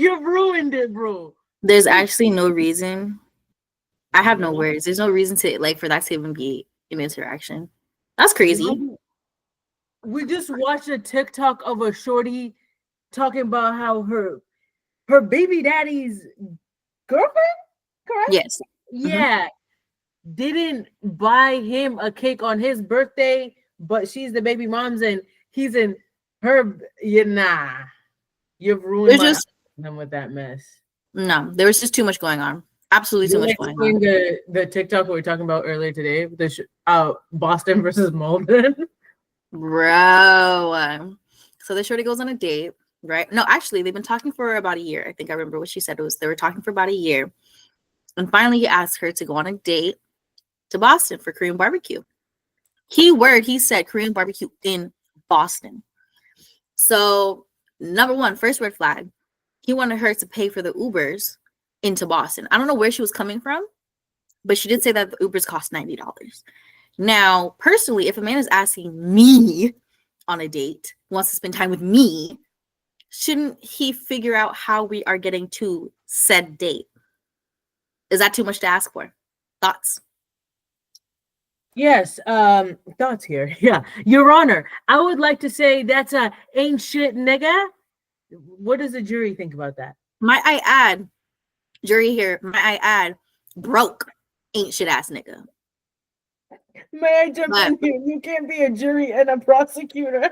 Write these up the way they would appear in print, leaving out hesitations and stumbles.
You ruined it, bro. There's actually no reason. I have no words. There's no reason to like for that to even be an interaction. That's crazy. We just watched a TikTok of a shorty talking about how her baby daddy's girlfriend, correct? Yes. Yeah. Didn't buy him a cake on his birthday, but she's the baby mom's and he's in her. Nah, you've ruined them with that mess. No, there was just too much going on. Absolutely too much going on. The TikTok we were talking about earlier today, Boston versus Malden. Bro. So the shorty goes on a date, right? No, actually, they've been talking for about a year. I think I remember what she said. It was they were talking for about a year. And finally, he asked her to go on a date to Boston for Korean barbecue. He said Korean barbecue in Boston. So, number one, first red flag, he wanted her to pay for the Ubers into Boston. I don't know where she was coming from, but she did say that the Ubers cost $90. Now, personally, if a man is asking me on a date, wants to spend time with me, shouldn't he figure out how we are getting to said date? Is that too much to ask for? Thoughts? Yes, thoughts here. Yeah, Your Honor, I would like to say that's a ain't shit nigga. What does the jury think about that? Might I add, jury here, might I add, broke ain't shit ass nigga. May I jump in here? You can't be a jury and a prosecutor.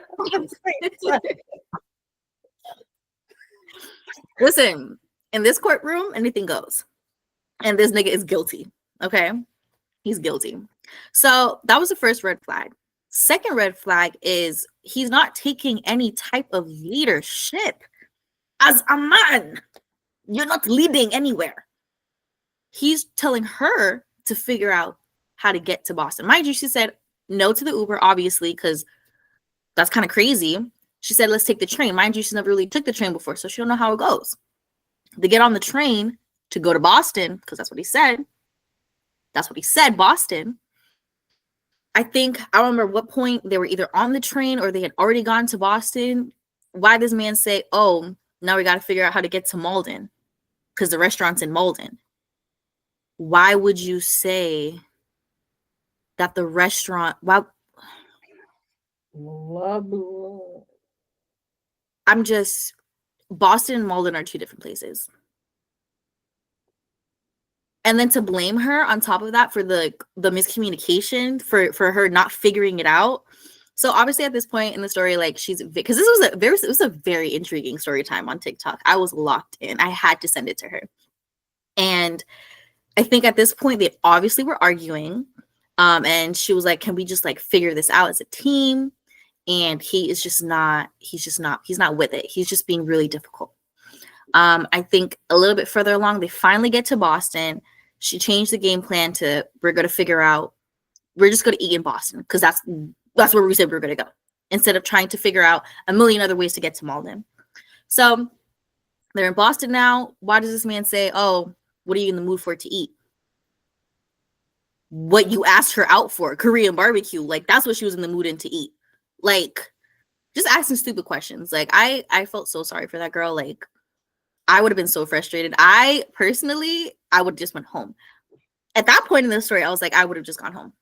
Listen, in this courtroom, anything goes. And this nigga is guilty. Okay? He's guilty. So that was the first red flag. Second red flag is he's not taking any type of leadership. As a man, you're not leading anywhere. He's telling her to figure out how to get to Boston. Mind you, she said no to the Uber, obviously, because that's kind of crazy. She said, let's take the train. Mind you, she never really took the train before, so she don't know how it goes. They get on the train to go to Boston, because that's what he said. That's what he said, Boston. I think, I don't remember what point they were either on the train or they had already gone to Boston. Why does man say, oh, now we got to figure out how to get to Malden because the restaurant's in Malden? Why would you say that the restaurant, Boston and Malden are two different places. And then to blame her on top of that for the miscommunication, for her not figuring it out. So obviously at this point in the story, like because it was a very intriguing story time on TikTok. I was locked in. I had to send it to her. And I think at this point they obviously were arguing. And she was like, can we just like figure this out as a team? And he's not with it. He's just being really difficult. I think a little bit further along, they finally get to Boston. She changed the game plan to we're just going to eat in Boston because that's where we said we were going to go, instead of trying to figure out a million other ways to get to Malden. So they're in Boston now. Why does this man say, oh, what are you in the mood for to eat? What you asked her out for, Korean barbecue. Like, that's what she was in the mood in to eat. Like, just asking stupid questions. Like, I felt so sorry for that girl. Like, I would have been so frustrated. I would just went home. At that point in the story, I was like, I would have just gone home.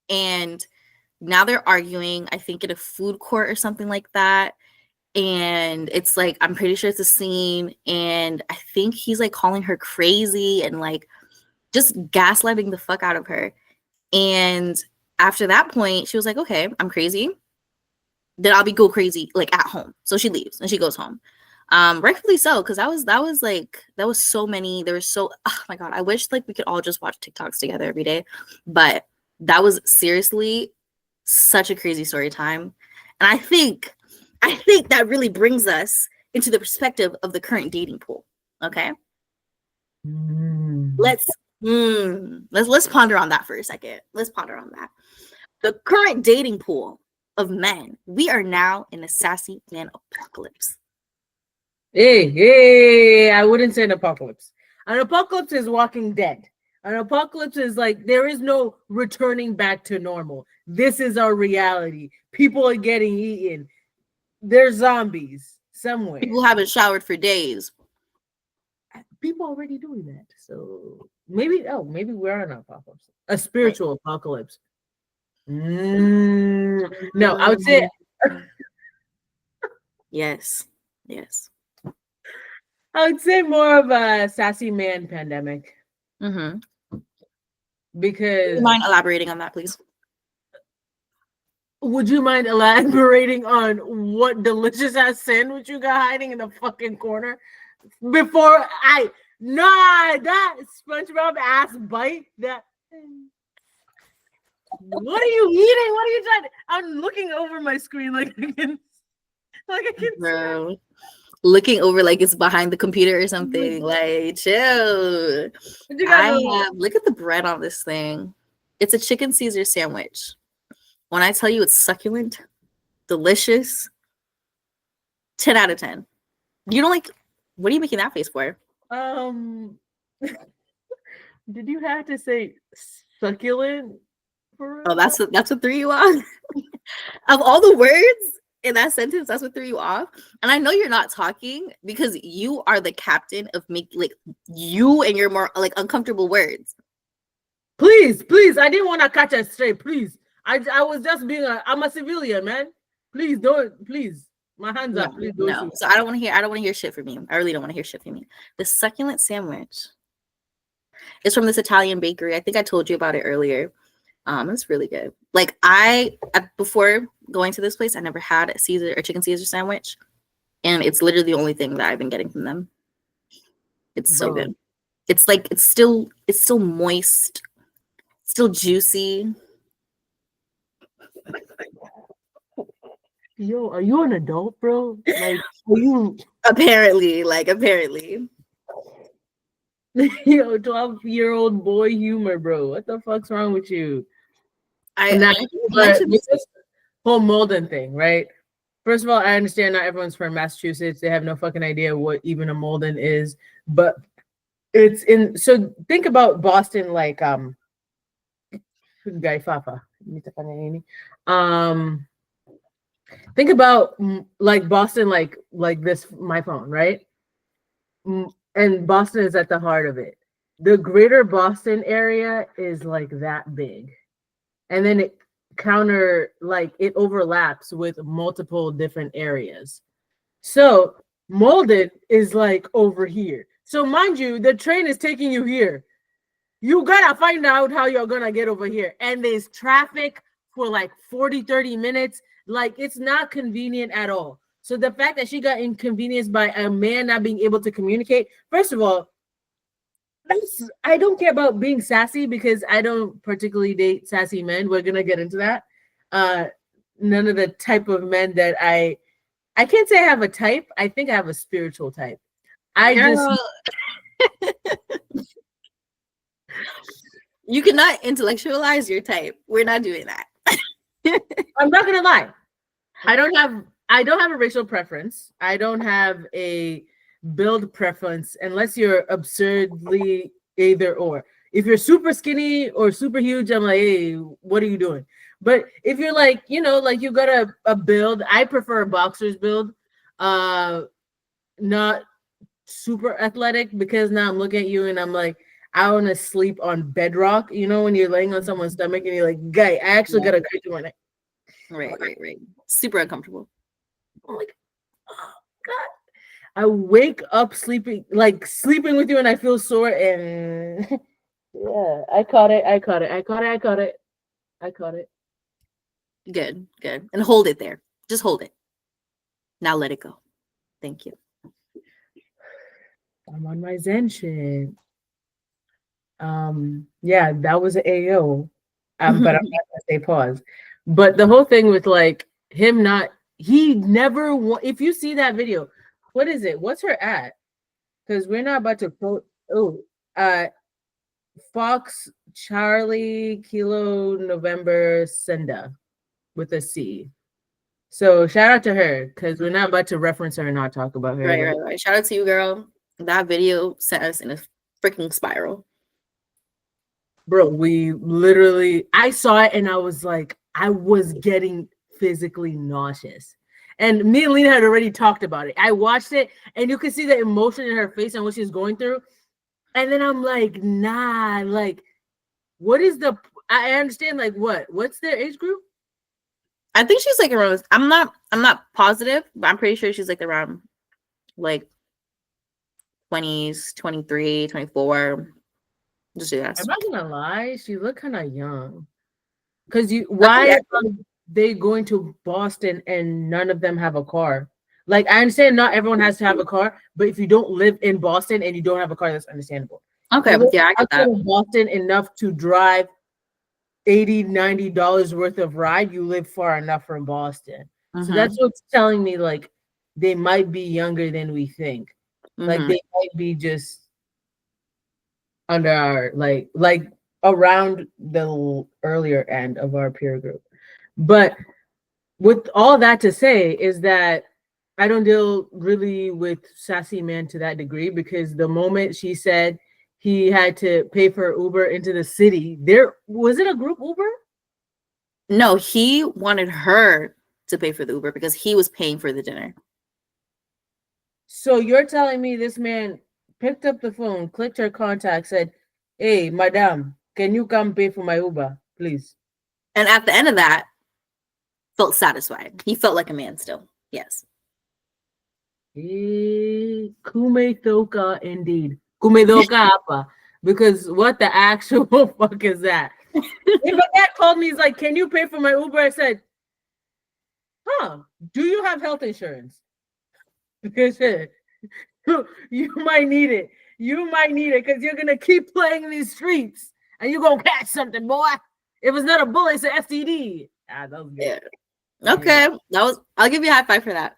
And now they're arguing, I think, in a food court or something like that. And it's like, I'm pretty sure it's a scene. And I think he's like calling her crazy and like just gaslighting the fuck out of her. And after that point, she was like, okay, I'm crazy. Then I'll go crazy like at home. So she leaves and she goes home. Rightfully so, because that was so many. There was so, oh my god, I wish like we could all just watch TikToks together every day. But that was seriously such a crazy story time. And I think that really brings us into the perspective of the current dating pool. Okay. Let's ponder on that for a second. Let's ponder on that. The current dating pool of men. We are now in a sassy man apocalypse. Hey, I wouldn't say an apocalypse. An apocalypse is Walking Dead. An apocalypse is like there is no returning back to normal. This is our reality. People are getting eaten. There's zombies somewhere. People haven't showered for days. people already doing that. So maybe we're on an apocalypse, a spiritual apocalypse. No, I would say yes. I would say more of a sassy man pandemic. Mm-hmm. Because would you mind elaborating on that, please? Would you mind elaborating on what delicious ass sandwich you got hiding in the fucking corner? Before that SpongeBob ass bite that. What are you eating? What are you trying to? I'm looking over my screen like I can Bro. Looking over like it's behind the computer or something. Like, chill. Look at the bread on this thing. It's a chicken Caesar sandwich. When I tell you it's succulent, delicious, 10 out of 10. You don't like, what are you making that face for? Did you have to say succulent? Oh, that's what threw you off? Of all the words in that sentence, that's what threw you off. And I know you're not talking because you are the captain of you and your more like uncomfortable words. Please, I didn't want to catch it straight. Please, I was just being I'm a civilian, man. Please don't, please. My hands up, please don't. No, so I don't want to hear shit from you. I really don't want to hear shit from you. The succulent sandwich is from this Italian bakery. I think I told you about it earlier. It's really good. Like before going to this place, I never had a chicken Caesar sandwich, and it's literally the only thing that I've been getting from them. It's so good. It's like it's still moist, still juicy. Yo, are you an adult, bro? Like, are you apparently? Yo, 12-year-old boy humor, bro. What the fuck's wrong with you? This whole Molden thing, right? First of all, I understand not everyone's from Massachusetts. They have no fucking idea what even a Molden is, but it's in. So think about Boston, like Guy Fafa. Think about like Boston, like this, my phone, right? And Boston is at the heart of it. The greater Boston area is like that big. And then it it overlaps with multiple different areas. So Molded is like over here. So mind you, the train is taking you here. You gotta find out how you're gonna get over here. And there's traffic for like 40-30 minutes. Like, it's not convenient at all. So the fact that she got inconvenienced by a man not being able to communicate, first of all, I don't care about being sassy because I don't particularly date sassy men. We're gonna get into that. None of the type of men that I can't say I have a type. I think I have a spiritual type. You cannot intellectualize your type. We're not doing that. I'm not gonna lie. I don't have a racial preference. I don't have a build preference unless you're absurdly either or. If you're super skinny or super huge, I'm like, hey, what are you doing? But if you're like, like you got a build, I prefer a boxer's build, not super athletic, because now I'm looking at you and I'm like, I want to sleep on bedrock. When you're laying on someone's stomach and you're like, guy, I actually got a good one. Right. Super uncomfortable. I'm like, oh God. I wake up sleeping with you and I feel sore, and yeah, I caught it. Good. And hold it there. Just hold it. Now let it go. Thank you. I'm on my Zen shit. Yeah, that was an AO. But I'm not gonna say pause. But the whole thing with like him he never if you see that video, what is it? What's her at? Because we're not about to quote. Fox Charlie Kilo November Senda with a C. So shout out to her, because we're not about to reference her and not talk about her. Right. Shout out to you, girl. That video sent us in a freaking spiral. Bro, we literally, I saw it and I was like, I was getting physically nauseous. And me and Lena had already talked about it. I watched it, and you could see the emotion in her face and what she's going through. And then I'm like, nah, like, what is the? I understand, like, what's their age group? I think she's like around. I'm not positive, but I'm pretty sure she's like around like 20s, 23, 24. Just yes. I'm not gonna lie, she looked kind of young. Because why are they going to Boston and none of them have a car? Like, I understand not everyone has to have a car, but if you don't live in Boston and you don't have a car, that's understandable. Okay, yeah, I get that. Boston enough to drive $80-$90 worth of ride, you live far enough from Boston. So that's what's telling me, like, they might be younger than we think. Like, they might be just under our, like around the earlier end of our peer group. But with all that to say is that I don't deal really with sassy men to that degree, because the moment she said he had to pay for Uber into the city, there was it a group Uber? No, he wanted her to pay for the Uber because he was paying for the dinner. So you're telling me this man picked up the phone, clicked her contact, said, "Hey, madam, can you come pay for my Uber, please?" And at the end of that, felt satisfied. He felt like a man still. Yes. Kume Thoka, indeed. Kume Thoka apa. Because what the actual fuck is that? If a guy called me, he's like, "Can you pay for my Uber?" I said, do you have health insurance? Because you might need it. You might need it because you're going to keep playing these streets and you're going to catch something, boy. If it's not a bullet, it's an STD. That was good. Yeah. Okay. I'll give you a high five for that.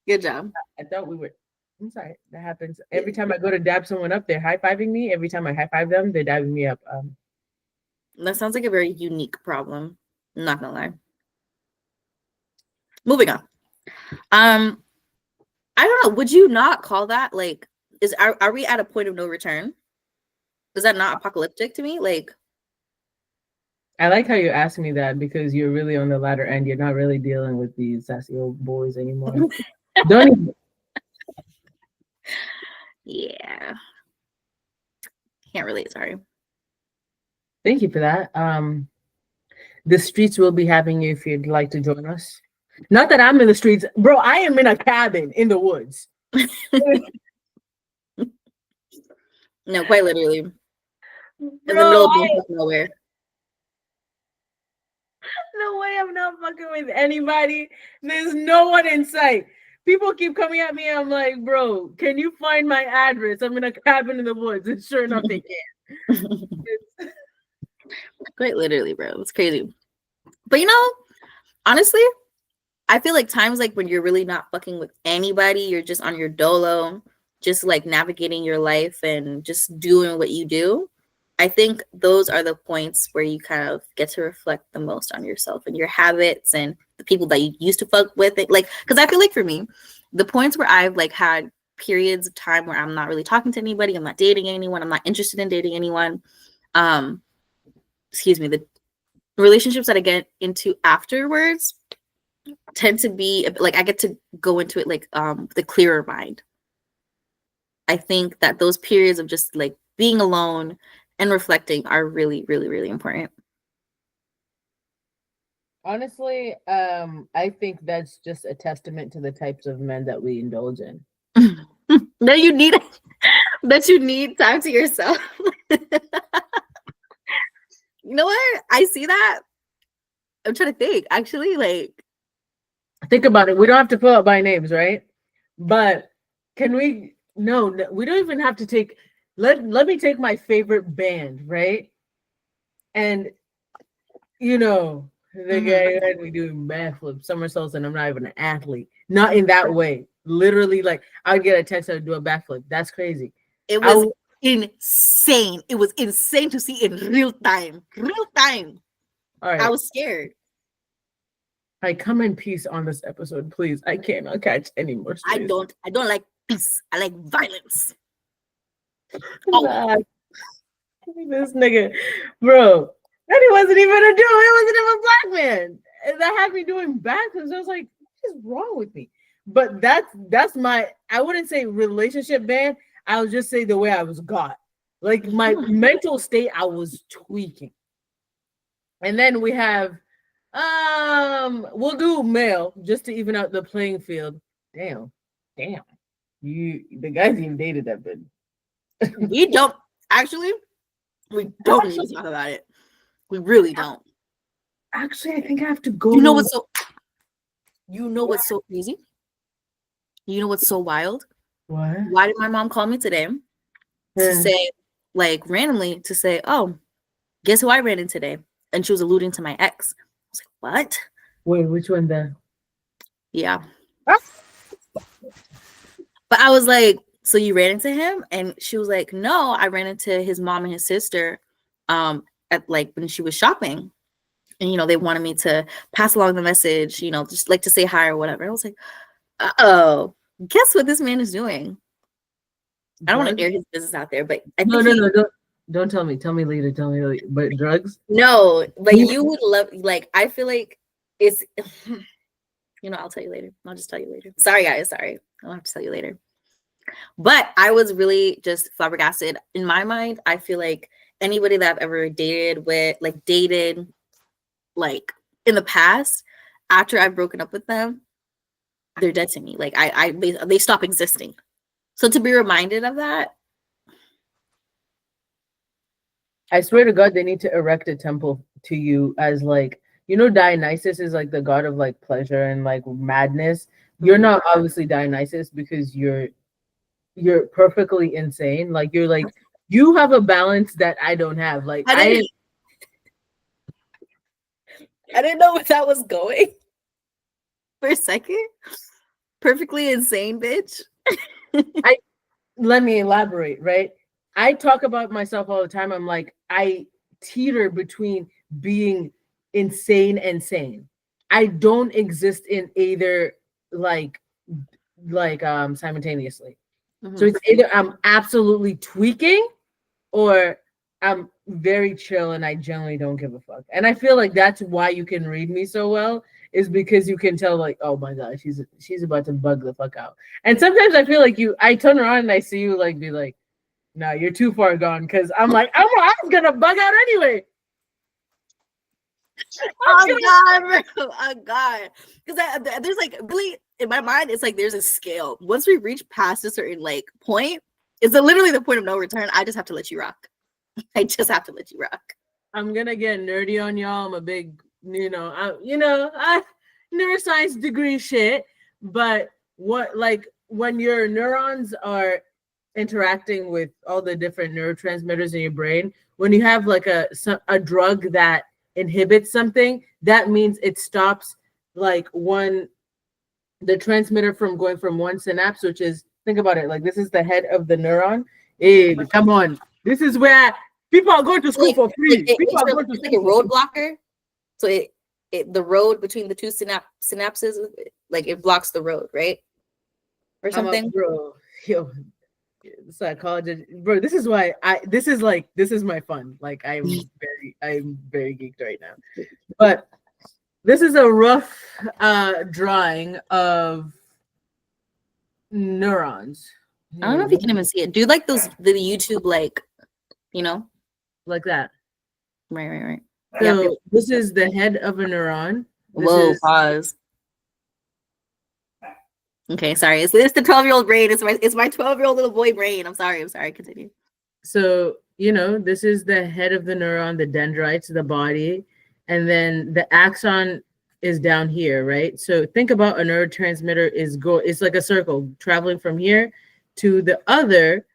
Good job. I thought we were. I'm sorry. That happens. Every time I go to dab someone up, they're high-fiving me. Every time I high-five them, they're dabbing me up. That sounds like a very unique problem. I'm not going to lie. Moving on. I don't know. Would you not call that like are we at a point of no return? Is that not apocalyptic to me? Like, I like how you asked me that because you're really on the latter end. You're not really dealing with these sassy old boys anymore. Don't even. Yeah. Can't relate, sorry. Thank you for that. The streets will be having you if you'd like to join us. Not that I'm in the streets, bro. I am in a cabin in the woods. No, quite literally. In the middle of nowhere. No way, I'm not fucking with anybody. There's no one in sight. People keep coming at me. I'm like, bro, can you find my address? I'm in a cabin in the woods. And sure enough, they can. Quite literally, bro. It's crazy. But honestly, I feel like times like when you're really not fucking with anybody, you're just on your dolo, just like navigating your life and just doing what you do. I think those are the points where you kind of get to reflect the most on yourself and your habits and the people that you used to fuck with. It like, because I feel like for me, the points where I've like had periods of time where I'm not really talking to anybody, I'm not dating anyone, I'm not interested in dating anyone. The relationships that I get into afterwards tend to be like I get to go into it like the clearer mind. I think that those periods of just like being alone and reflecting are really, really, really important. Honestly, I think that's just a testament to the types of men that we indulge in. that you need time to yourself. You know what? I see that. I'm trying to think. Actually, like, think about it. We don't have to pull out by names, right? But can we? No, we don't even have to take. Let me take my favorite band, right? And the guy had me doing backflips, somersaults, and I'm not even an athlete. Not in that way. Literally, like I'd get a text, I'd do a backflip. That's crazy. It was insane. It was insane to see in real time. Real time. All right. I was scared. I come in peace on this episode, please. I cannot catch any more stories. I don't like peace. I like violence. This nigga, bro. And he wasn't even a dude. He wasn't even a black man. And that had me doing backflips. I was like, is wrong with me? But that's my, I wouldn't say relationship ban. I would just say the way I was got. Like my mental state, I was tweaking. And then we have, we'll do male just to even out the playing field. Damn. The guys even dated that bitch. We don't actually. We don't need to talk about it. We really don't. Actually, I think I have to go. You know what's so crazy? You know what's so wild? What? Why did my mom call me today to say, like, randomly to say, oh, guess who I ran into today? And she was alluding to my ex. I was like, what? Wait, which one then? Yeah. But I was like, so you ran into him? And she was like, no, I ran into his mom and his sister at like when she was shopping. And, you know, they wanted me to pass along the message, you know, just like to say hi or whatever. I was like, uh-oh, guess what this man is doing? I don't want to air his business out there, but I think no, don't tell me. Tell me later. But drugs? No, like you would love, like, I feel like it's, you know, I'll tell you later. I'll just tell you later. Sorry, guys. Sorry. I'll have to tell you later. But I was really just flabbergasted. In my mind, I feel like anybody that I've ever dated, like in the past, after I've broken up with them, they're dead to me. Like they stop existing. So to be reminded of that, I swear to God, they need to erect a temple to you as like, you know, Dionysus is like the god of like pleasure and like madness. You're not obviously Dionysus because you're perfectly insane. Like you're like, you have a balance that I don't have. Like I didn't know where that was going for a second. Perfectly insane, bitch. Let me elaborate, right? I talk about myself all the time. I'm like, I teeter between being insane and sane. I don't exist in either like simultaneously. So it's either I'm absolutely tweaking or I'm very chill and I generally don't give a fuck. And I feel like that's why you can read me so well, is because you can tell like, oh my god, she's about to bug the fuck out. And sometimes I feel like I turn around and I see you like be like, no, you're too far gone, because I'm like, I was gonna bug out anyway. Oh god, because there's like really in my mind, it's like there's a scale. Once we reach past a certain like point, it's literally the point of no return. I just have to let you rock. I just have to let you rock. I'm gonna get nerdy on y'all. I'm a big, I neuroscience degree shit. But when your neurons are interacting with all the different neurotransmitters in your brain, when you have like a drug that inhibits something, that means it stops like the transmitter from going from one synapse, which is, think about it, like this is the head of the neuron. Hey, come on, this is where people are going to school for free. It's like a road blocker. So the road between the two synapses, like it blocks the road, right? Or something. Bro, yo, psychologist, bro. This is why this is my fun. Like I'm very geeked right now. But this is a rough drawing of neurons. I don't know if you can even see it. Do like the YouTube, like, you know, like that. Right. So this is the head of a neuron. Pause. Okay, sorry. It's the 12-year-old brain. It's my 12-year-old little boy brain. I'm sorry. Continue. So, this is the head of the neuron, the dendrites, the body, and then the axon is down here, right? So think about a neurotransmitter it's like a circle traveling from here to the other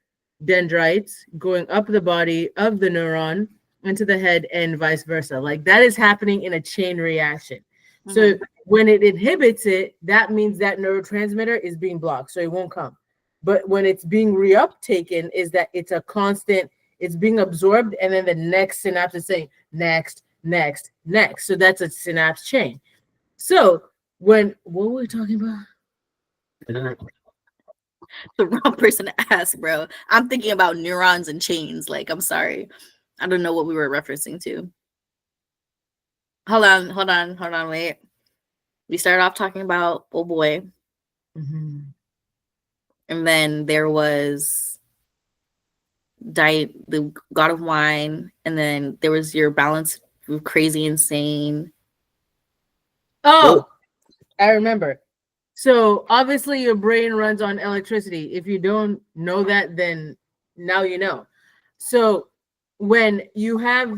dendrites, going up the body of the neuron into the head and vice versa. Like that is happening in a chain reaction. So when it inhibits it, that means that neurotransmitter is being blocked, so it won't come. But when it's being reuptaken, is that it's a constant, it's being absorbed, and then the next synapse is saying next. So that's a synapse chain. So what were we talking about? The wrong person to ask, bro. I'm thinking about neurons and chains. Like, I'm sorry. I don't know what we were referencing to. Hold on, wait. We started off talking about oh boy. Mm-hmm. And then there was the God of Wine, and then there was your balance crazy insane. Oh, I remember. So obviously your brain runs on electricity. If you don't know that, then now you know. So when you have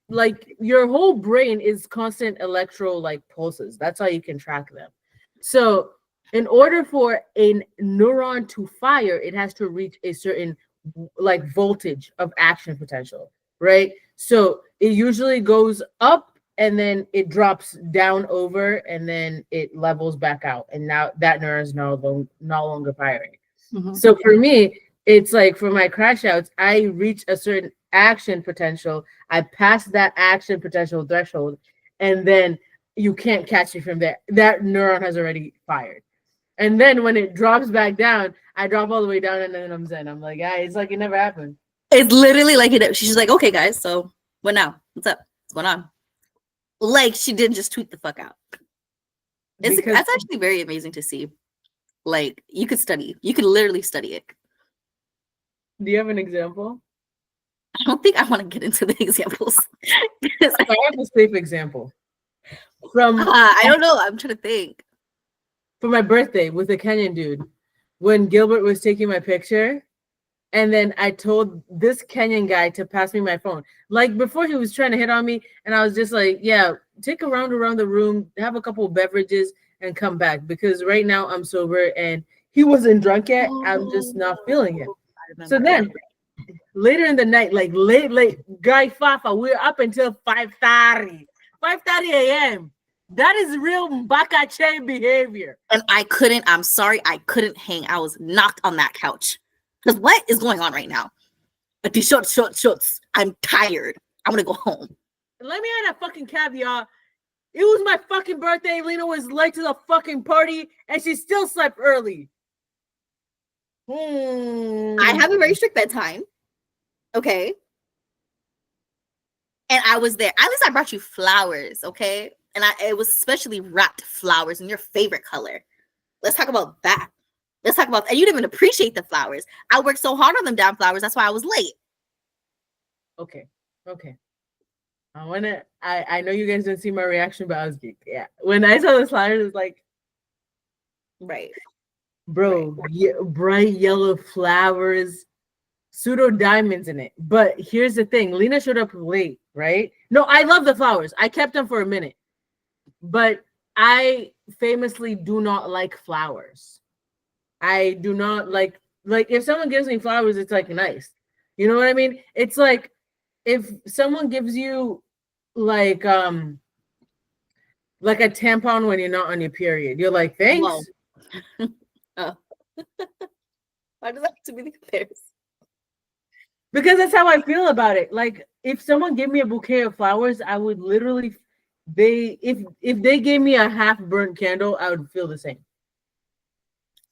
like your whole brain is constant electro like pulses. That's how you can track them. So in order for a neuron to fire, it has to reach a certain like voltage of action potential, right? So it usually goes up and then it drops down over and then it levels back out. And now that neuron is no longer firing. Mm-hmm. So for me, it's like for my crash outs, I reach a certain action potential. I pass that action potential threshold, and then you can't catch me from there. That neuron has already fired. And then when it drops back down, I drop all the way down and then I'm zen. I'm like, ah, it's like it never happened. It's literally like it. She's like, okay, guys, so what now? What's up? What's going on? Like she didn't just tweet the fuck out. That's actually very amazing to see. Like you could literally study it. Do you have an example? I don't think I want to get into the examples. I have a safe example. I don't know. I'm trying to think. For my birthday with a Kenyan dude, when Gilbert was taking my picture, and then I told this Kenyan guy to pass me my phone. Like before he was trying to hit on me, and I was just like, yeah, take a round around the room, have a couple of beverages, and come back. Because right now I'm sober and he wasn't drunk yet. I'm just not feeling it. So then later in the night, like late, Guy Fafa, we're up until 5:30 a.m. That is real Mbakache behavior. And I'm sorry, I couldn't hang. I was knocked on that couch. Because what is going on right now? Like these shorts. I'm tired. I'm gonna go home. Let me add a fucking caveat. It was my fucking birthday. Lena was late to the fucking party, and she still slept early. I have a very strict bedtime. Okay. And I was there. At least I brought you flowers, okay? And it was specially wrapped flowers in your favorite color. Let's talk about that. And you didn't even appreciate the flowers. I worked so hard on them damn flowers. That's why I was late. Okay. I know you guys didn't see my reaction, but I was geeked. Yeah. When I saw the flowers, it was like, right. Bro, right. Bright yellow flowers, pseudo diamonds in it. But here's the thing. Lena showed up late, right? No, I love the flowers. I kept them for a minute. But I famously do not like flowers. I do not like if someone gives me flowers, it's like nice. You know what I mean? It's like if someone gives you like a tampon when you're not on your period, you're like, thanks. Oh. Why does that have to be the comparison? Because that's how I feel about it. Like if someone gave me a bouquet of flowers, I would literally if they gave me a half burnt candle, I would feel the same.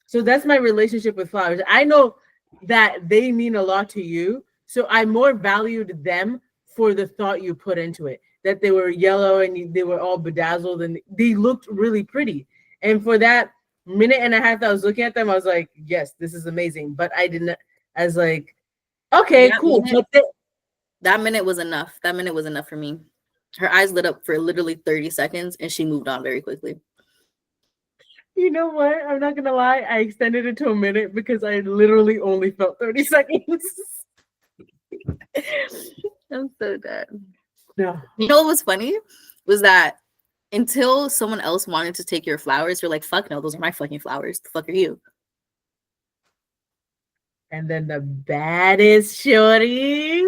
So that's my relationship with flowers. I know that they mean a lot to you, so I more valued them for the thought you put into it. That they were yellow and they were all bedazzled and they looked really pretty. And for that minute and a half that I was looking at them, I was like, yes, this is amazing. But I didn't. I was like, okay, cool. That minute was enough. That minute was enough for me. Her eyes lit up for literally 30 seconds and she moved on very quickly. You know what? I'm not going to lie. I extended it to a minute because I literally only felt 30 seconds. I'm so dead. No. You know what was funny? Was that until someone else wanted to take your flowers, you're like, fuck no, those are my fucking flowers. The fuck are you? And then the baddest shorty.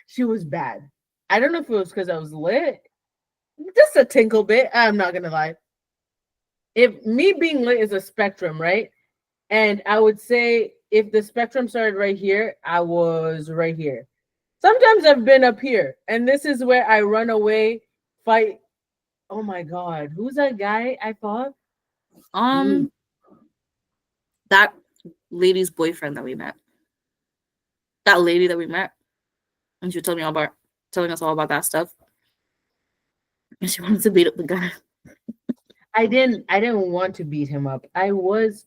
She was bad. I don't know if it was because I was lit. Just a tinkle bit. I'm not gonna lie. If me being lit is a spectrum, right? And I would say if the spectrum started right here, I was right here. Sometimes I've been up here, and this is where I run away, fight. Oh my God, who's that guy I fought? That lady's boyfriend that we met. That lady that we met, and she was telling us all about that stuff. And she wanted to beat up the guy. I didn't want to beat him up. It was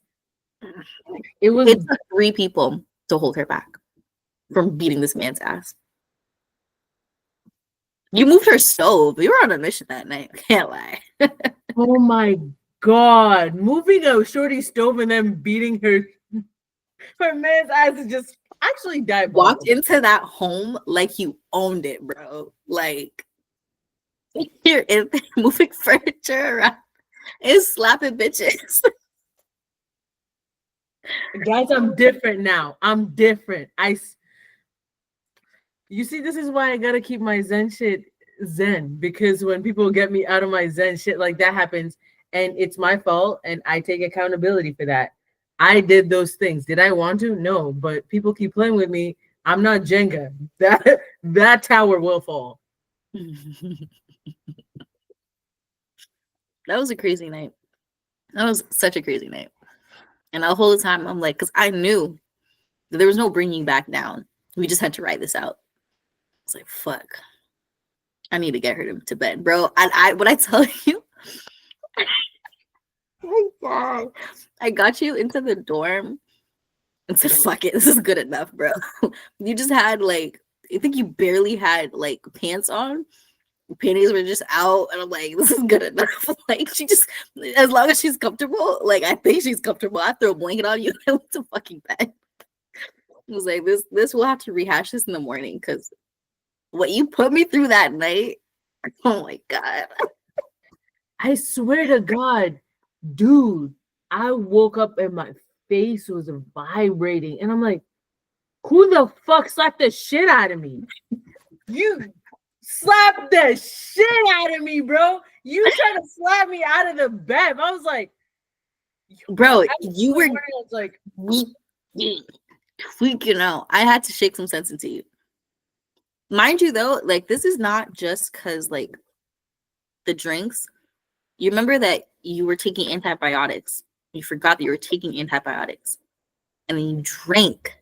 It took 3 people to hold her back from beating this man's ass. You moved her stove. You were on a mission that night. I can't lie. Oh my God. Moving a shorty stove and then beating her man's ass is just actually diabolical. Walked into that home like you owned it, bro. Like, you're in there moving furniture around and slapping bitches. Guys, I'm different now. I'm different. You see, this is why I gotta keep my Zen shit Zen, because when people get me out of my Zen, shit like that happens, and it's my fault, and I take accountability for that. I did those things. Did I want to? No, but people keep playing with me. I'm not Jenga. That tower will fall. That was a crazy night. That was such a crazy night. And the whole time I'm like, because I knew that there was no bringing back down. We just had to ride this out. I was like, fuck. I need to get her to bed, bro. What I tell you, oh my God, I got you into the dorm and said, fuck it, this is good enough, bro. You just had like, I think you barely had like pants on. Panties were just out, and I'm like, this is good enough. Like, she just, as long as she's comfortable, like, I think she's comfortable. I throw a blanket on you and I went to fucking bed. I was like, this we'll have to rehash this in the morning, because what you put me through that night, oh my God. I swear to God, dude, I woke up and my face was vibrating, and I'm like, who the fuck slapped the shit out of me? You slapped the shit out of me, bro. You trying to slap me out of the bed. I was like, bro, you were like freaking out. I had to shake some sense into you. Mind you, though, like, this is not just because, like, the drinks. You remember that you were taking antibiotics. You forgot that you were taking antibiotics. And then you drank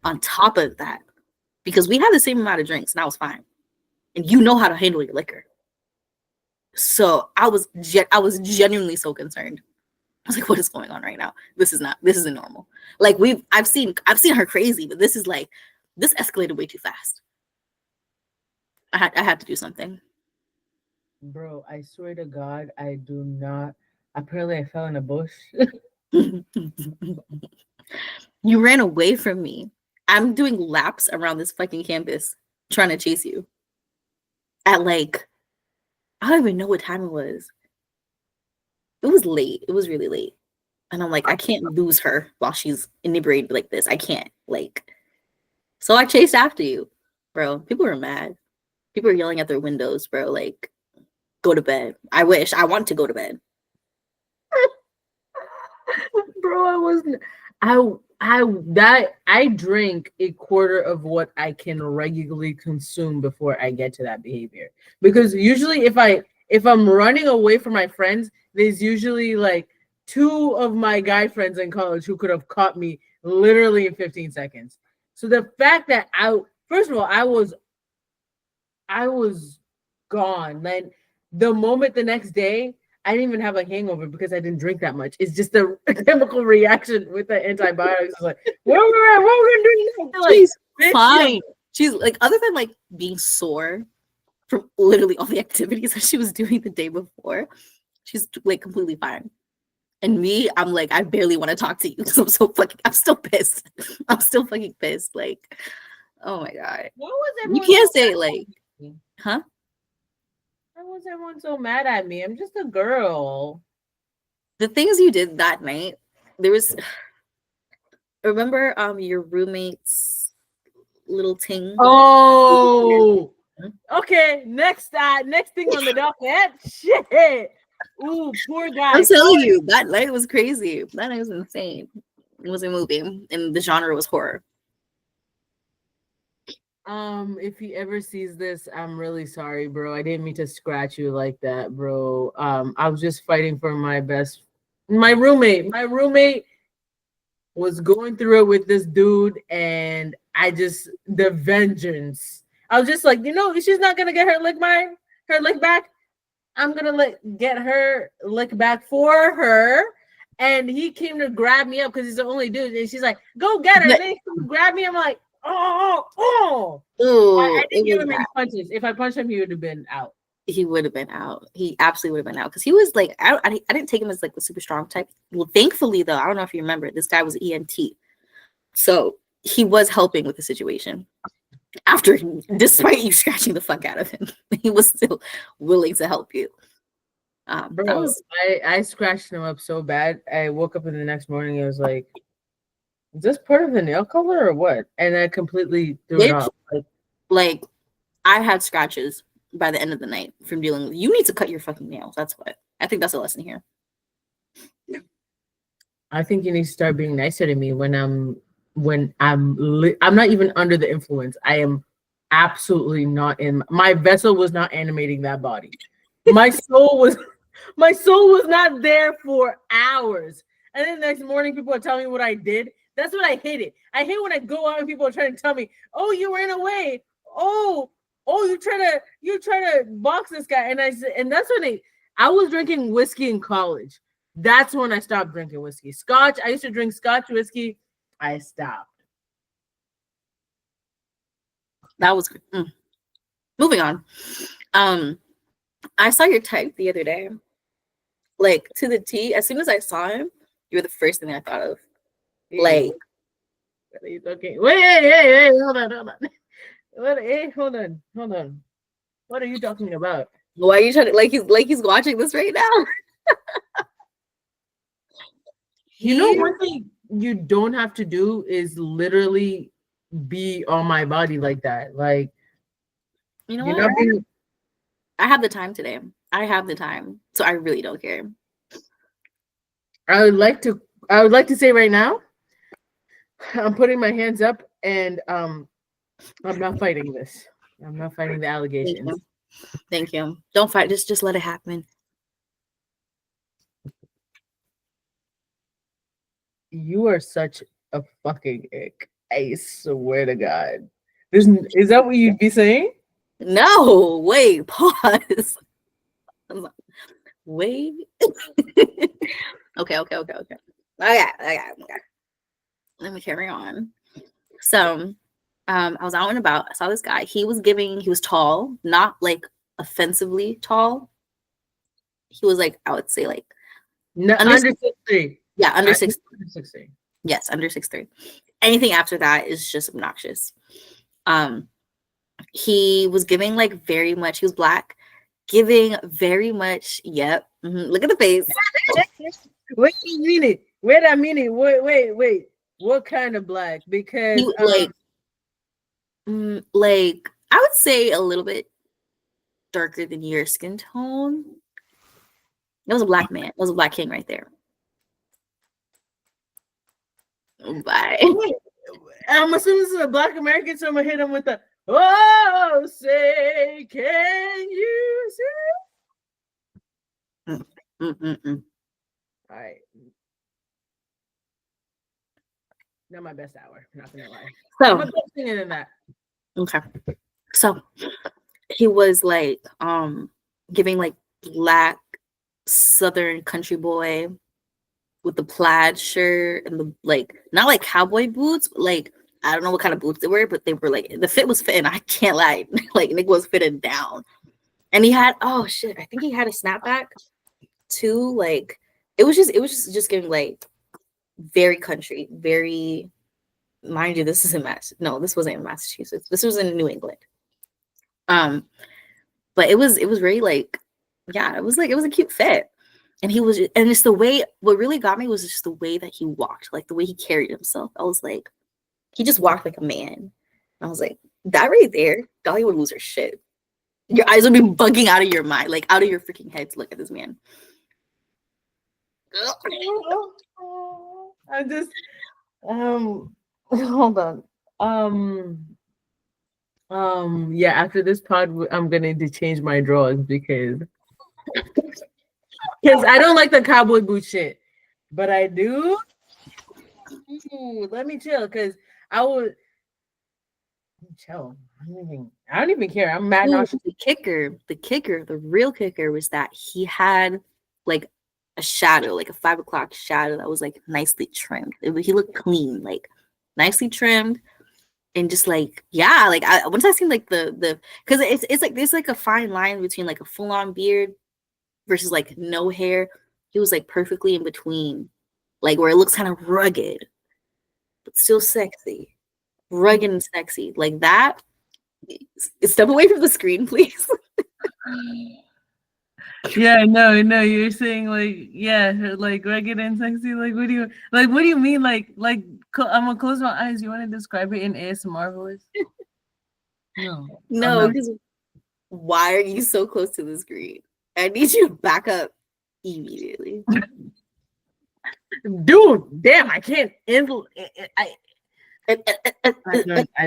on top of that. Because we had the same amount of drinks, and I was fine. And you know how to handle your liquor. So I was genuinely so concerned. I was like, what is going on right now? This isn't normal. Like, I've seen her crazy, but this escalated way too fast. I had to do something. Bro, I swear to God, I do not. Apparently, I fell in a bush. You ran away from me. I'm doing laps around this fucking campus trying to chase you. At like, I don't even know what time it was. It was late. It was really late. And I'm like, I can't lose her while she's inebriated like this. I can't. Like, so I chased after you, bro. People were mad. People were yelling at their windows, bro. Like, go to bed. I want to go to bed. Bro, I drink a quarter of what I can regularly consume before I get to that behavior. Because usually if I'm running away from my friends, there's usually like 2 of my guy friends in college who could have caught me literally in 15 seconds. So the fact that first of all, I was gone. Then the moment the next day, I didn't even have a hangover because I didn't drink that much. It's just a chemical reaction with the antibiotics. It's like, what are we gonna do? Like, she's fine. She's like, other than like being sore from literally all the activities that she was doing the day before, she's like completely fine. And me, I'm like, I barely want to talk to you because I'm still pissed. I'm still fucking pissed. Like, oh my God. What was you can't say like, huh? Why was everyone so mad at me? I'm just a girl. The things you did that night, there was, remember your roommate's little ting? Oh, okay. Next thing on the docket. Shit. Ooh, poor guy. I'm telling you, that night was crazy. That night was insane. It was a movie, and the genre was horror. If he ever sees this, I'm really sorry, bro. I didn't mean to scratch you like that, bro. I was just fighting for my roommate. My roommate was going through it with this dude, and the vengeance. I was just like, she's not gonna get her lick back. I'm gonna get her lick back for her. And he came to grab me up because he's the only dude. And she's like, go get her. And then he came to grab me. I'm like, oh. I didn't give him any punches. If I punched him, he would have been out. He would have been out. He absolutely would have been out because he was like, I didn't take him as like the super strong type. Well, thankfully though, I don't know if you remember, this guy was EMT, so he was helping with the situation. After, despite you scratching the fuck out of him, he was still willing to help you. Bro, I scratched him up so bad. I woke up in the next morning. And I was like, "Is this part of the nail color or what?" And I completely threw it off. Like, I had scratches by the end of the night from dealing with. You need to cut your fucking nails. That's what I think. That's a lesson here. I think you need to start being nicer to me when I'm not even under the influence. I am absolutely not in. My vessel was not animating that body. My soul was not there for hours. And then the next morning, people are telling me what I did. That's what I hated. I hate when I go out and people are trying to tell me, "Oh, you ran away. Oh, you try to box this guy." And that's when I was drinking whiskey in college. That's when I stopped drinking whiskey. Scotch. I used to drink Scotch whiskey. I stopped. That was good. Moving on. I saw your type the other day, like to the T. As soon as I saw him, you were the first thing I thought of. Like, what are you talking? Wait, hold on. Hold on. What are you talking about? Why are you trying to like he's watching this right now? You know, one thing you don't have to do is literally be on my body like that. Like, you know what? I have the time today. I have the time, so I really don't care. I would like to say right now, I'm putting my hands up, and I'm not fighting this. I'm not fighting the allegations. Thank you. Don't fight. Just let it happen. You are such a fucking ick. I swear to God. Is that what you'd be saying? No, wait, pause. Wait. Okay. Let me carry on. So, I was out and about. I saw this guy. He was tall, not like offensively tall. He was like, I would say like under 6'3". Yeah, under 6'3". 6'3". Yes, under 6'3". Anything after that is just obnoxious. He was giving like very much. He was black, giving very much. Yep. Look at the face. Wait a minute. Wait. What kind of black? Because like I would say a little bit darker than your skin tone. It was a black man. It was a black king right there. Bye. I'm assuming this is a black American, so I'm gonna hit him with the "Oh, say, can you see?" All right. Not my best hour, not gonna lie. So I'm a better singer than that. Okay. So he was like giving like black southern country boy with the plaid shirt and the like, not like cowboy boots, but like I don't know what kind of boots they were, but they were like the fit was fitting. I can't lie, like Nick was fitted down, and he had I think he had a snapback too. Like it was just giving like very country, very. Mind you, this isn't this wasn't in Massachusetts. This was in New England. But it was very like, yeah, it was a cute fit. And it's the way, what really got me was just the way that he walked, like the way he carried himself. I was like, he just walked like a man. And I was like, that right there, Dolly would lose her shit. Your eyes would be bugging out of your mind, like out of your freaking head to look at this man. I just, hold on. Yeah, after this pod, I'm gonna need to change my drawers because I don't like the cowboy boot shit, but I do. Let me chill, because Chill. I don't even care. I'm mad. Ooh, the real kicker was that he had like a shadow, like a 5 o'clock shadow that was like nicely trimmed. He looked clean, like nicely trimmed, and just like like once I seen like the because it's like there's like a fine line between like a full on beard versus like no hair. He was like perfectly in between, like where it looks kind of rugged but still sexy, rugged and sexy like that. Step away from the screen, please. Yeah, no, you're saying like rugged and sexy. Like, what do you mean? Like, I'm gonna close my eyes. You want to describe it in ASMR voice? No, because why are you so close to the screen? I need you to back up immediately. Dude, damn, I can't handle it. I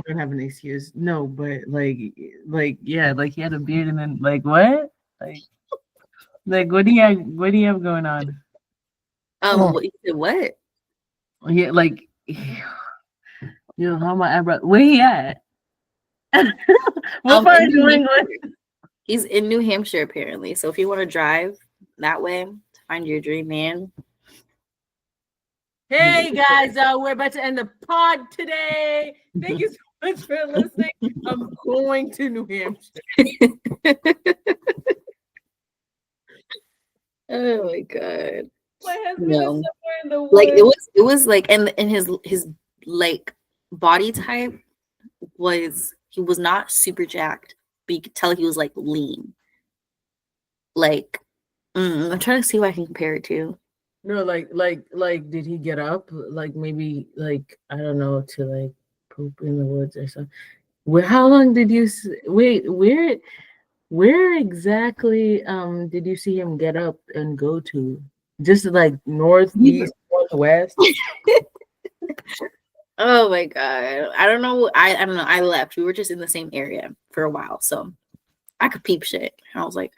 don't have an excuse. No, but yeah, like he had a beard and then like what? Like what do you have going on? What you said? What? Yeah, like how my eyebrow? Where he at? What part of New England? He's in New Hampshire apparently. So if you want to drive that way to find your dream man. Hey guys, we're about to end the pod today. Thank you so much for listening. I'm going to New Hampshire. Oh my god. My husband is somewhere in the woods. Like it was like and his like body type he was not super jacked, but you could tell he was like lean. Like I'm trying to see what I can compare it to. No, like did he get up? Like maybe like I don't know, to like poop in the woods or something. How long did you wait? Where exactly did you see him get up and go to? Just like northeast, northwest? Oh my god. I don't know. I don't know. I left. We were just in the same area for a while. So I could peep shit. And I was like,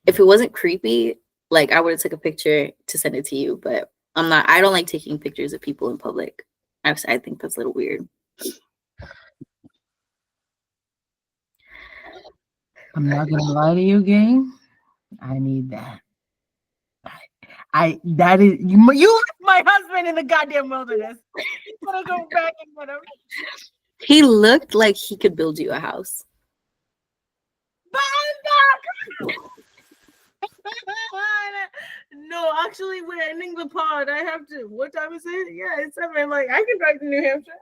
if it wasn't creepy, like I would have took a picture to send it to you, but I don't like taking pictures of people in public. I think that's a little weird. I'm not gonna lie to you, gang. I need that. That is you left my husband in the goddamn wilderness. He's gonna go back and whatever. He looked like he could build you a house. But I'm not. No, actually, we're ending the pod. I have to. What time is it? Yeah, it's 7. Like I can drive to New Hampshire.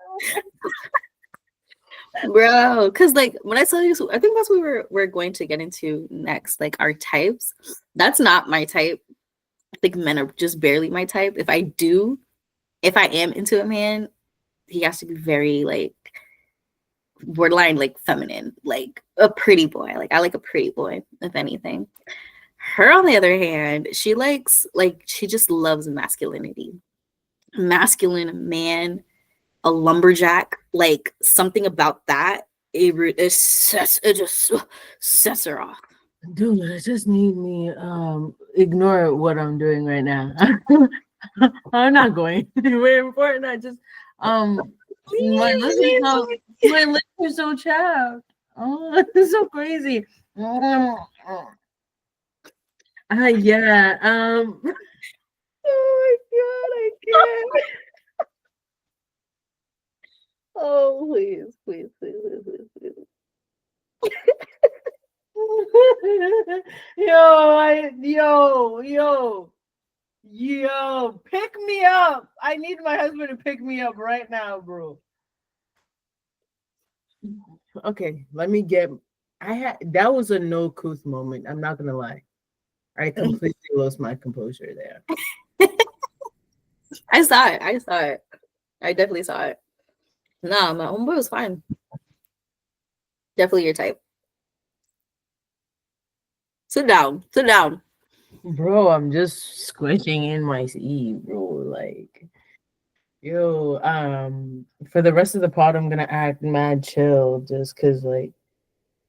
Bro, because like when I tell you, I think that's what we're going to get into next, like our types. That's not my type. I think men are just barely my type. If I am into a man, he has to be very like borderline like feminine, like a pretty boy. Like I like a pretty boy, if anything. Her, on the other hand, she just loves masculinity. Masculine man, a lumberjack, like something about that. It just sets her off. Dude, I just need me ignore what I'm doing right now. I'm not going anywhere important. I just my lips are so chapped. Oh, it's so crazy. Yeah. Oh my god, I can't. Oh, please. Yo, pick me up. I need my husband to pick me up right now, bro. Okay, let me get. That was a no couth moment. I'm not gonna lie. I completely lost my composure there. I saw it. I definitely saw it. No, my homeboy was fine. Definitely your type. Sit down. Bro, I'm just squishing in my seat, bro. Like, yo, for the rest of the pod, I'm gonna act mad chill just cause like,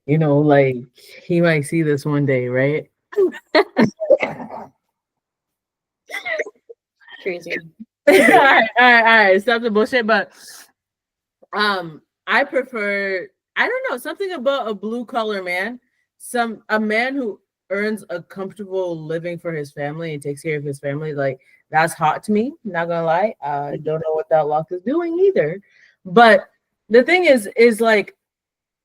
like he might see this one day, right? Crazy. All right. Stop the bullshit. But I prefer I don't know, something about a blue collar man, a man who earns a comfortable living for his family and takes care of his family. Like that's hot to me. Not gonna lie, I don't know what that lock is doing either. But the thing is like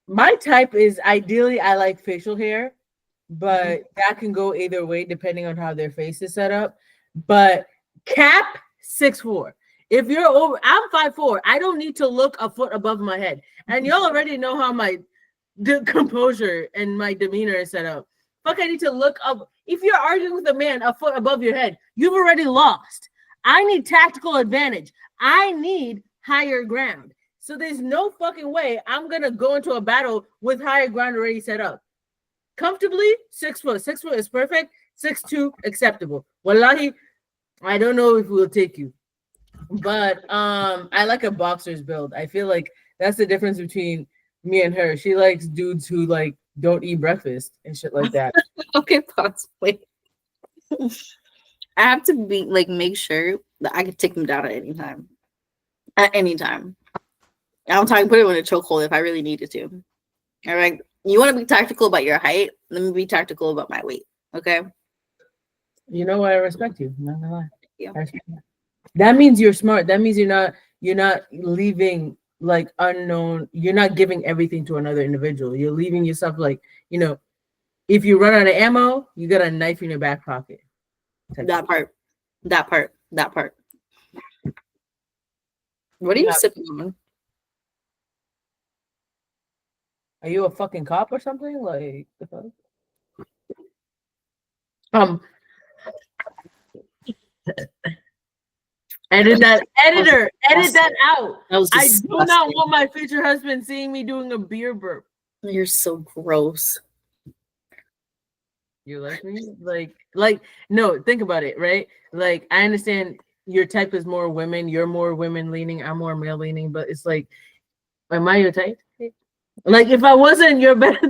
my type is ideally I like facial hair, but that can go either way depending on how their face is set up. But cap 6'4". If you're over, I'm 5'4". I don't need to look a foot above my head. And y'all already know how my composure and my demeanor is set up. Fuck, I need to look up. If you're arguing with a man a foot above your head, you've already lost. I need tactical advantage. I need higher ground. So there's no fucking way I'm gonna go into a battle with higher ground already set up. Comfortably, 6 foot. 6 foot is perfect. 6'2", acceptable. Wallahi, I don't know if we'll take you. But I like a boxer's build. I feel like that's the difference between me and her. She likes dudes who like don't eat breakfast and shit like that. Okay, pause. Wait. I have to be like make sure that I can take them down at any time. At any time. I'm talking put it in a chokehold if I really needed to. All right. You want to be tactical about your height? Let me be tactical about my weight. Okay. You know what? I respect you. I'm not gonna lie. Yeah. That means you're smart. That means you're not leaving like unknown. You're not giving everything to another individual. You're leaving yourself like, if you run out of ammo, you got a knife in your back pocket. That part. What are you sipping on? Are you a fucking cop or something? Like the fuck? Edit that out. I do not want my future husband seeing me doing a beer burp. You're so gross. You like me? Like no, think about it, right? Like I understand your type is more women, you're more women leaning, I'm more male leaning, but it's like, am I your type? Like if I wasn't your best,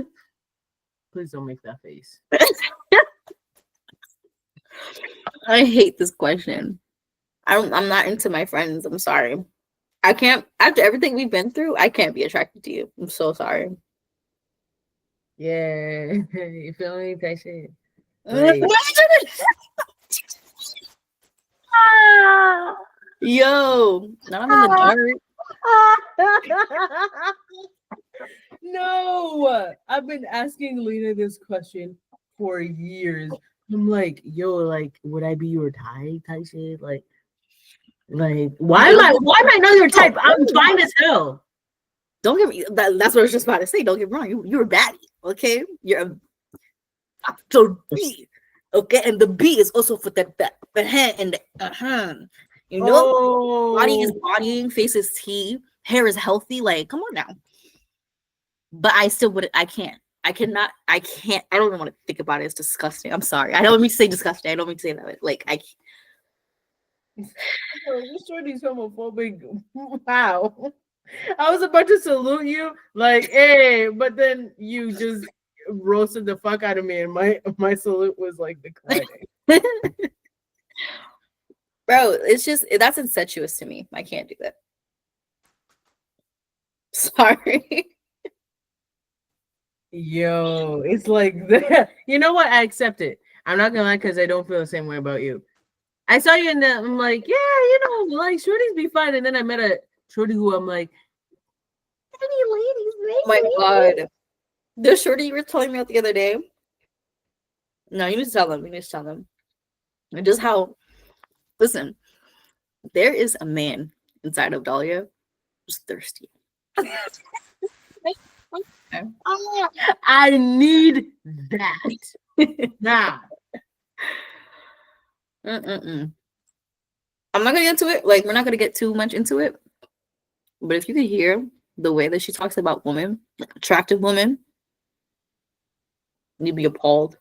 please don't make that face. I hate this question. I'm not into my friends. I'm sorry. I can't, after everything we've been through, I can't be attracted to you. I'm so sorry. Yeah, you feel me? That shit. Like, yo, now I'm in the dirt. No, I've been asking Lena this question for years. I'm like, yo, like, would I be your type shit? Like, why am I not your type? I'm fine as hell. Don't get me. That's what I was just about to say. Don't get me wrong. You're a baddie, okay? You're a capital B, okay? And the B is also for the hand and the body is bodying, face is T, hair is healthy. Like, come on now. But I still wouldn't. I can't. I cannot. I can't. I don't even want to think about it. It's disgusting. I'm sorry. I don't mean to say disgusting. I don't mean to say that. Like I. This shorty's homophobic. Wow. I was about to salute you, like, hey, but then you just roasted the fuck out of me, and my salute was like declining. Bro, it's just that's incestuous to me. I can't do that. Sorry. Yo, it's like that. You know what? I accept it. I'm not gonna lie, because I don't feel the same way about you. I saw you in the. I'm like, yeah, like shorties be fine, and then I met a shorty who I'm like, any ladies, oh my god, the shorty you were telling me about the other day. No, you need to tell them. You need to tell them. And just how. Listen, there is a man inside of Dahlia who's thirsty. I need that now. I'm not gonna get into it. Like, we're not gonna get too much into it. But if you could hear the way that she talks about women, like attractive women, you'd be appalled,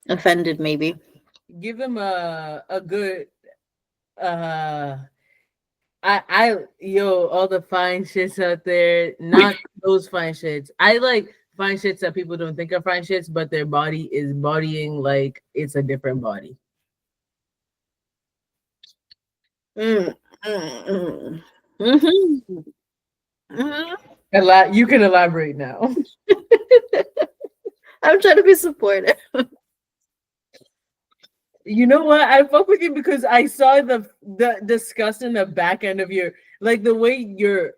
offended, maybe. Give him a good all the fine shits out there, not those fine shits. I like fine shits that people don't think are fine shits, but their body is bodying like it's a different body. You can elaborate now. I'm trying to be supportive. You know what? I fuck with you because I saw the disgust in the back end of your, like the way your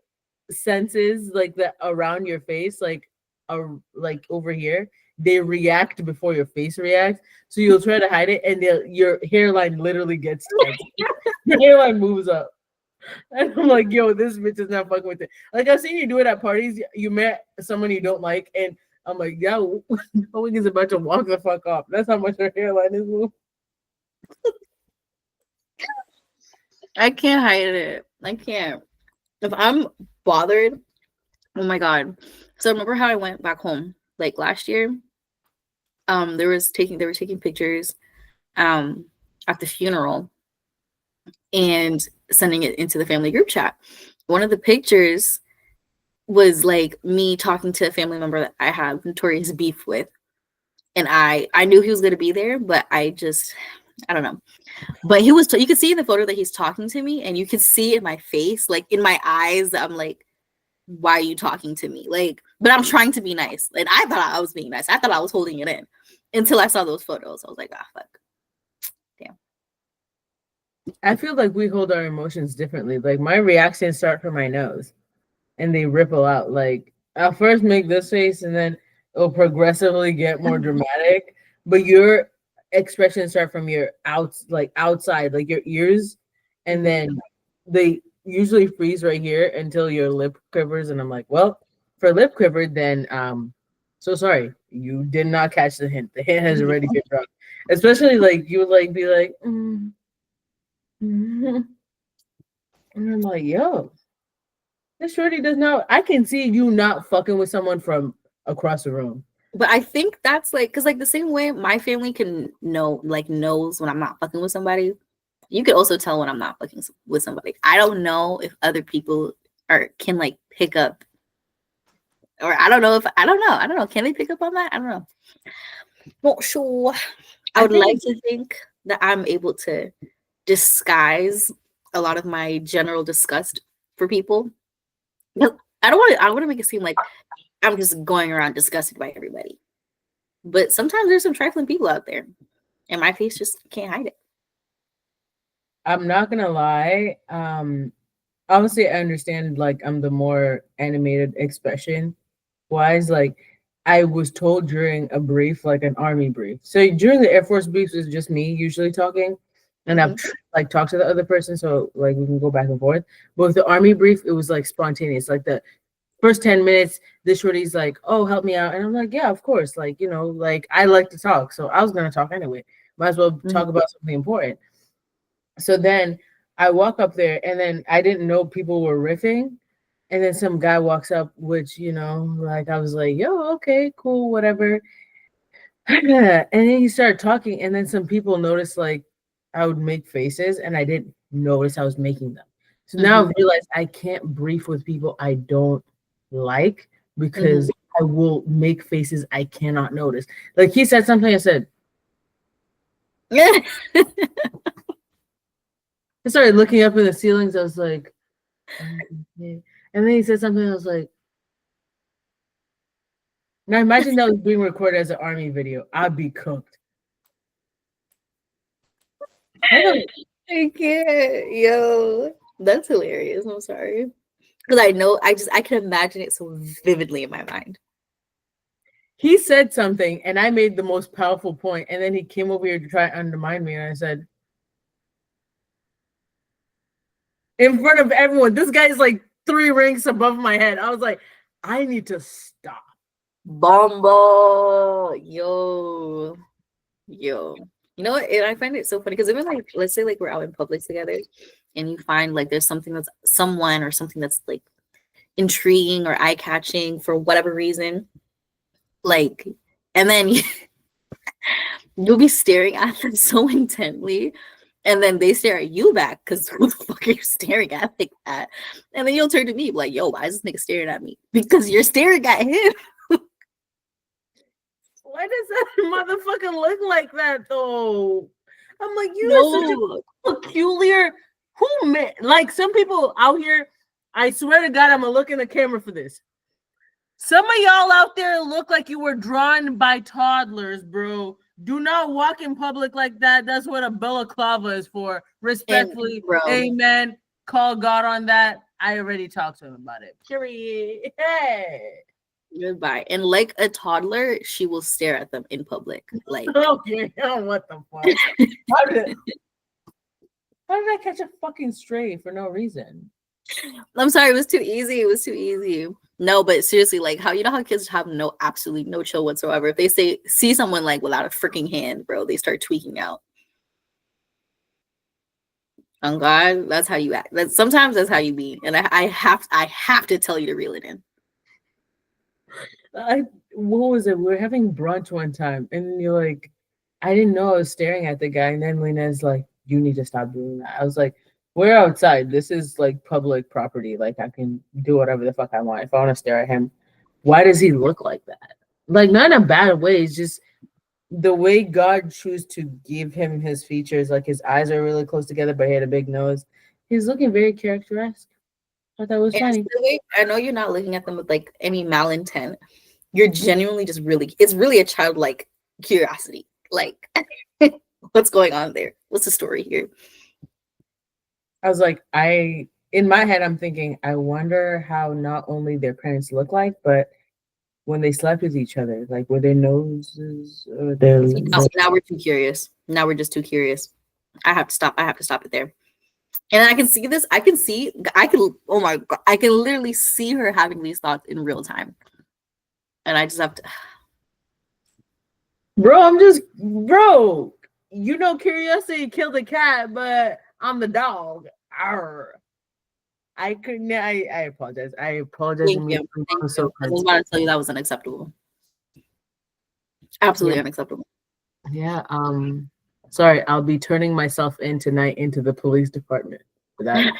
senses, like the around your face, like over here, they react before your face reacts. So you'll try to hide it, and your hairline literally gets tense. Your hairline moves up. And I'm like, yo, this bitch is not fucking with it. Like I've seen you do it at parties. You met someone you don't like, and I'm like, yo, Owen is about to walk the fuck off. That's how much her hairline is moving. I can't hide it. I can't. If I'm bothered, oh my god. So remember how I went back home like last year? They were taking pictures at the funeral and sending it into the family group chat. One of the pictures was like me talking to a family member that I have notorious beef with. And I knew he was going to be there, but I don't know. But you could see in the photo that he's talking to me, and you could see in my face, like in my eyes, that I'm like, why are you talking to me? Like, but I'm trying to be nice. And I thought I was being nice. I thought I was holding it in until I saw those photos. I was like, ah, fuck. Damn. I feel like we hold our emotions differently. Like my reactions start from my nose and they ripple out. Like I'll first make this face and then it'll progressively get more dramatic. But your expressions start from your outside, like your ears, and then they usually freeze right here until your lip quivers. And I'm like, well, for lip quiver, then so sorry, you did not catch the hint. The hint has already been dropped. Especially like you would like be like, and I'm like, yo, this shorty does not. I can see you not fucking with someone from across the room. But I think that's like, because like the same way my family can knows when I'm not fucking with somebody, you could also tell when I'm not fucking with somebody. I don't know if other people can like pick up, or I don't know. Can they pick up on that? I don't know. Not sure. I would like to think that I'm able to disguise a lot of my general disgust for people. But I don't want to make it seem like I'm just going around disgusted by everybody. But sometimes there's some trifling people out there, and my face just can't hide it. I'm not gonna lie. Obviously, I understand. Like, I'm the more animated expression wise. Like, I was told during a brief, like an army brief. So during the Air Force briefs, it's just me usually talking, and I've like talked to the other person, so like we can go back and forth. But with the army brief, it was like spontaneous. Like the first 10 minutes, this shorty's like, oh, help me out. And I'm like, yeah, of course. Like, you know, like I like to talk. So I was going to talk anyway. Might as well talk about something important. So then I walk up there and then I didn't know people were riffing. And then some guy walks up, which, you know, like I was like, yo, okay, cool, whatever. And then he started talking. And then some people noticed like I would make faces and I didn't notice I was making them. So now I realize I can't brief with people I don't like because I will make faces I cannot notice. Like he said something, I said, I started looking up in the ceilings. I was like, and then he said something. I was like, now imagine that was being recorded as an army video. I'd be cooked. I can't, yo. That's hilarious. I'm sorry. Because I know, I can imagine it so vividly in my mind. He said something, and I made the most powerful point, and then he came over here to try and undermine me, and I said, in front of everyone, this guy's like 3 ranks above my head. I was like, I need to stop. Bombo, yo. You know what? And I find it so funny because even like, let's say like we're out in public together, and you find like there's something that's someone or something that's like intriguing or eye-catching for whatever reason, like, and then you'll be staring at them so intently, and then they stare at you back because who the fuck are you staring at like that? And then you'll turn to me like, yo, why is this nigga staring at me? Because you're staring at him. Why does that motherfucker look like that though? I'm like, you are such a peculiar. Like some people out here, I swear to God, I'm gonna look in the camera for this. Some of y'all out there look like you were drawn by toddlers, bro. Do not walk in public like that. That's what a balaclava is for. Respectfully, amen. Call God on that. I already talked to him about it. Period. Hey. Goodbye. And like a toddler, she will stare at them in public. Like, okay, what the fuck? How did I catch a fucking stray for no reason? I'm sorry, it was too easy. It was too easy. No, but seriously, like how kids have absolutely no chill whatsoever. If they see someone like without a freaking hand, bro, they start tweaking out. On God, that's how you act. Sometimes that's how you be. And I have to tell you to reel it in. What was it? We were having brunch one time, and you're like, I didn't know I was staring at the guy, and then Lena's like, you need to stop doing that. I was like, we're outside. This is like public property. Like I can do whatever the fuck I want. If I want to stare at him, why does he look like that? Like not in a bad way. It's just the way God chose to give him his features. Like his eyes are really close together, but he had a big nose. He's looking very characteristic. I thought it was funny. I know you're not looking at them with like any malintent. You're genuinely just it's really a childlike curiosity. Like, what's going on there? What's the story here? I was like, in my head, I'm thinking, I wonder how not only their parents look like, but when they slept with each other, like were their noses or their. Now we're too curious. Now we're just too curious. I have to stop it there. And I can see this. Oh my God. I can literally see her having these thoughts in real time. And I just have to. Bro, curiosity killed a cat, but I'm the dog. Arr. I couldn't. I apologize. I apologize. Thank you. I was about to tell you that was unacceptable. Absolutely unacceptable. Yeah. Sorry, I'll be turning myself in tonight into the police department for that.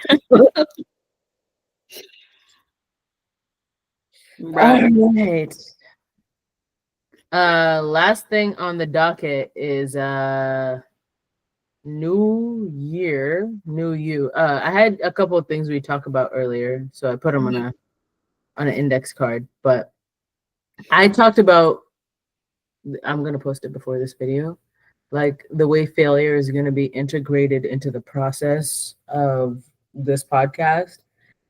Right. All right. Last thing on the docket is New Year, New You. I had a couple of things we talked about earlier, so I put them on an index card. But I talked about. I'm gonna post it before this video, like the way failure is gonna be integrated into the process of this podcast.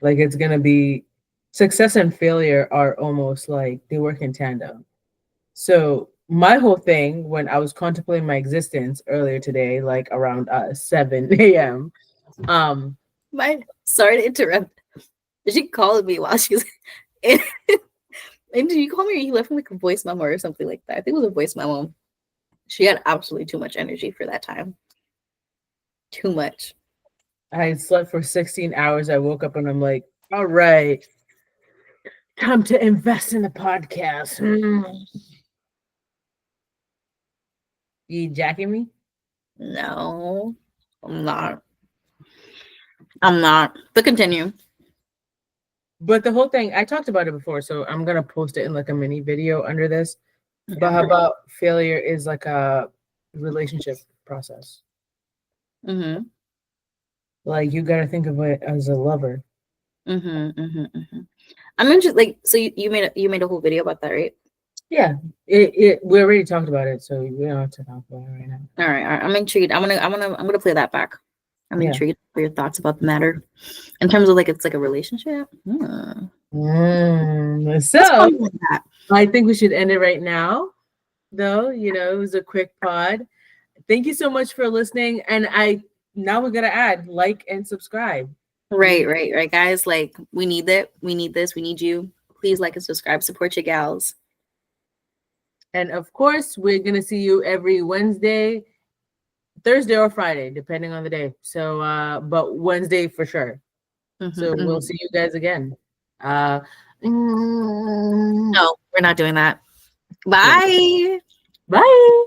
Like it's gonna be success and failure are almost like they work in tandem. So my whole thing when I was contemplating my existence earlier today, like around 7 a.m. Sorry to interrupt. She called me while she was and did you call me or you left me like a voice memo or something like that? I think it was a voice memo. She had absolutely too much energy for that time. Too much. I slept for 16 hours. I woke up and I'm like, all right, time to invest in the podcast. You jacking me? No, I'm not. But continue. But the whole thing, I talked about it before, so I'm going to post it in like a mini video under this. Yeah. But how about failure is like a relationship process? Mm-hmm. Like you got to think of it as a lover. Mm-hmm. I'm interested. Like, so you made a whole video about that, right? Yeah, we already talked about it, so we don't have to talk about it right now. All right. I'm intrigued. I'm gonna play that back. I'm intrigued for your thoughts about the matter, in terms of like it's like a relationship. So I think we should end it right now. Though it was a quick pod. Thank you so much for listening, and now we're gonna add like and subscribe. Right, guys. Like we need that. We need this. We need you. Please like and subscribe. Support your gals. And of course, we're going to see you every Wednesday, Thursday, or Friday, depending on the day. So, but Wednesday for sure. So we'll see you guys again. No, we're not doing that. Bye. Bye.